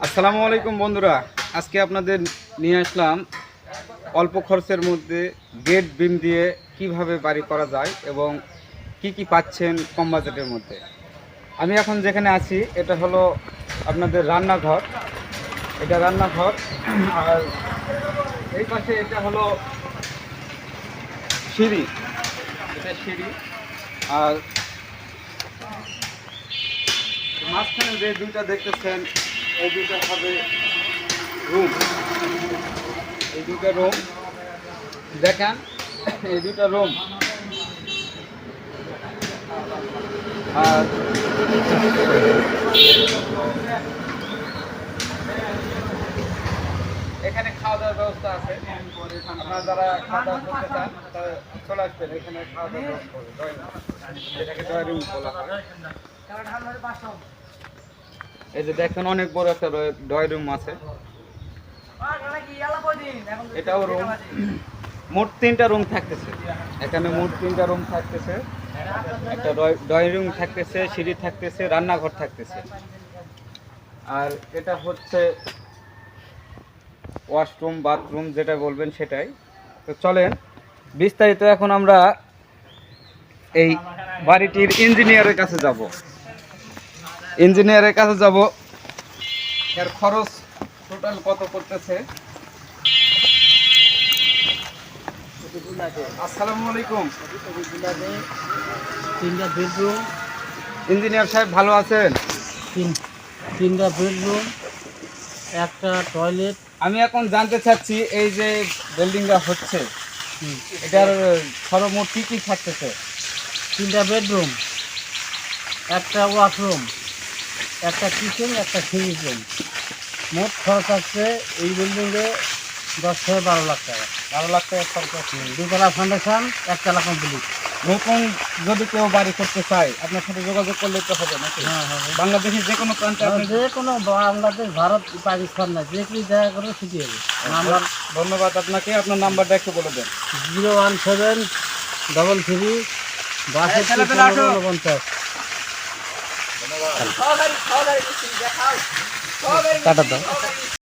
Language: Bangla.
আসসালামু আলাইকুম বন্ধুরা, আজকে আপনাদের নিয়ে আসলাম অল্প খরচের মধ্যে গেট বিম দিয়ে কিভাবে বাড়ি করা যায় এবং কি কি পাচ্ছেন কম বাজেটের মধ্যে। আমি এখন যেখানে আছি এটা হলো আপনাদের রান্নাঘর। এটা রান্নাঘর আর এই পাশে এটা হলো সিঁড়ি। এটা সিঁড়ি আর মাঝখানে যে দুইটা দেখতেছেন এই দুইটা হবে রুম। এই দুটো রুম দেখেন, এই দুটো রুম। আর এখানে খাওয়া দাওয়ার ব্যবস্থা আছে। আপনারা যারা খাওয়া দাওয়া করতে চান তারা চলে আসবেন, এখানে খাওয়া দাওয়ার ব্যবস্থা হবে। এটাকে ড্রয়িং রুম বলা হয়। এই যে দেখেন অনেক বড় একটা ড্রয়িং রুম আছে। এটাও রুম। মোট 3টা রুম থাকতেছে এখানে। মোট 3টা রুম থাকতেছে। একটা ড্রয়িং রুম থাকতেছে, সিঁড়ি থাকতেছে, রান্নাঘর থাকতেছে। আর এটা হচ্ছে ওয়াশরুম, বাথরুম যেটা বলবেন সেটাই। তো চলেন বিস্তারিত এখন আমরা এই বাড়িটির ইঞ্জিনিয়ারের কাছে যাব। ইঞ্জিনিয়ারের কাছে যাব, এর খরচ টোটাল কত করতেছে। আসসালামু আলাইকুম। 3টা বেডরুম। ইঞ্জিনিয়ার সাহেব ভালো আছেন? 3টা বেডরুম, একটা টয়লেট। আমি এখন জানতে চাচ্ছি এই যে বিল্ডিংটা হচ্ছে এটার সর্বমোট কি কি থাকতেছে? 3টা বেডরুম, একটা ওয়াশরুম, একটা কিচেন, একটা সিঁড়ি রুম। মোট খরচ আসছে এই বিল্ডিংয়ে 10 থেকে 12 লাখ টাকা। 12 লাখ টাকা খরচ আছে। 2তলা ফাউন্ডেশন, 1তলা কমপ্লিট। নতুন যদি কেউ বাড়ি করতে চায় আপনার সাথে যোগাযোগ করলে তো হবে নাকি? হ্যাঁ হবে। বাংলাদেশের যে কোনো প্রান্তে আপনি যে কোনো বাংলাদেশ, ভারত, পাকিস্তান না, যে কি জায়গা করে ছুটি হবে। নাম্বার ধন্যবাদ আপনাকে। আপনার নাম্বারটা একটু বলে দেন। 01733 62 50। টাটা দাও।